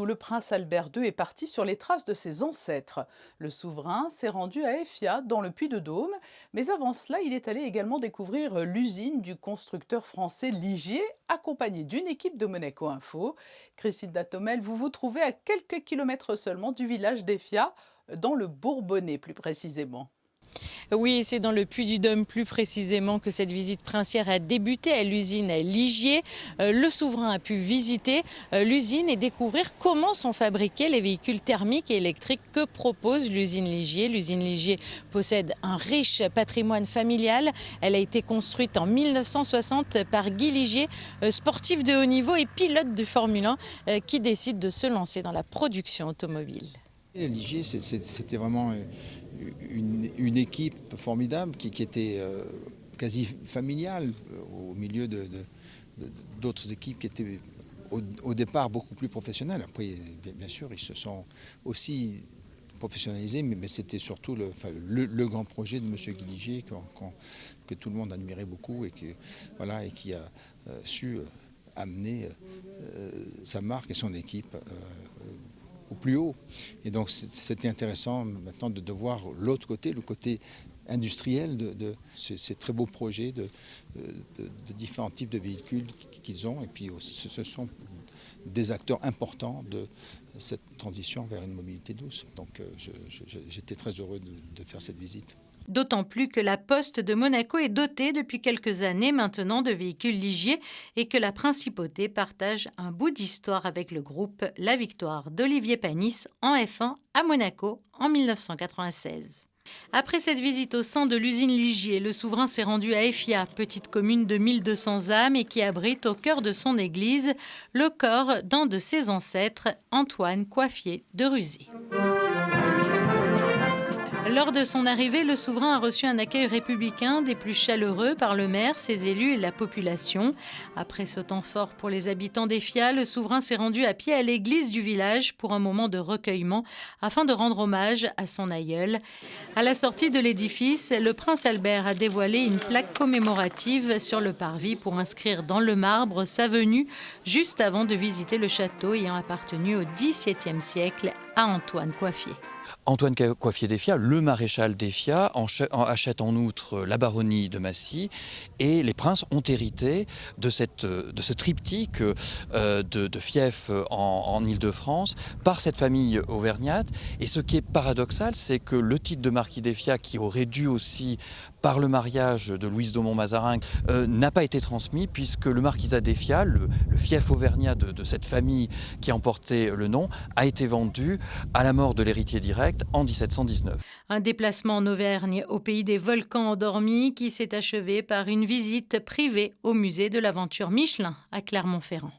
Où le prince Albert II est parti sur les traces de ses ancêtres. Le souverain s'est rendu à Effia, dans le Puy-de-Dôme, mais avant cela, il est allé également découvrir l'usine du constructeur français Ligier, accompagné d'une équipe de Monaco Info. Christine Datomel, vous vous trouvez à quelques kilomètres seulement du village d'Effia, dans le Bourbonnais plus précisément. Oui, c'est dans le Puy-du-Dôme plus précisément que cette visite princière a débuté à l'usine Ligier. Le souverain a pu visiter l'usine et découvrir comment sont fabriqués les véhicules thermiques et électriques que propose l'usine Ligier. L'usine Ligier possède un riche patrimoine familial. Elle a été construite en 1960 par Guy Ligier, sportif de haut niveau et pilote de Formule 1 qui décide de se lancer dans la production automobile. Ligier, c'était vraiment une équipe formidable qui était quasi familiale au milieu d'autres équipes qui étaient au départ beaucoup plus professionnelles. Après, bien sûr, ils se sont aussi professionnalisés, mais c'était surtout le grand projet de M. Guy Ligier que tout le monde admirait beaucoup et qui a su amener sa marque et son équipe au plus haut. Et donc c'était intéressant maintenant de voir l'autre côté, le côté industriel de ces très beaux projets de différents types de véhicules qu'ils ont. Et puis ce sont des acteurs importants de cette transition vers une mobilité douce. Donc j'étais très heureux de faire cette visite. D'autant plus que la Poste de Monaco est dotée depuis quelques années maintenant de véhicules Ligier et que la principauté partage un bout d'histoire avec le groupe, la victoire d'Olivier Panis en F1 à Monaco en 1996. Après cette visite au sein de l'usine Ligier, le souverain s'est rendu à Effia, petite commune de 1200 âmes et qui abrite au cœur de son église le corps d'un de ses ancêtres, Antoine Coiffier de Rusé. Lors de son arrivée, le souverain a reçu un accueil républicain des plus chaleureux par le maire, ses élus et la population. Après ce temps fort pour les habitants d'Effia, le souverain s'est rendu à pied à l'église du village pour un moment de recueillement afin de rendre hommage à son aïeul. À la sortie de l'édifice, le prince Albert a dévoilé une plaque commémorative sur le parvis pour inscrire dans le marbre sa venue juste avant de visiter le château ayant appartenu au XVIIe siècle à Antoine Coiffier. Antoine Coiffier d'Effia, le maréchal d'Effia, achète en outre la baronnie de Massy et les princes ont hérité de ce triptyque de fiefs en Île-de-France par cette famille auvergnate. Et ce qui est paradoxal, c'est que le titre de marquis d'Effia, qui aurait dû aussi, par le mariage de Louise d'Aumont-Mazarin, n'a pas été transmis puisque le marquisat d'Effia, le fief auvergnat de cette famille qui en portait le nom, a été vendu à la mort de l'héritier direct en 1719. Un déplacement en Auvergne, au pays des volcans endormis, qui s'est achevé par une visite privée au musée de l'aventure Michelin à Clermont-Ferrand.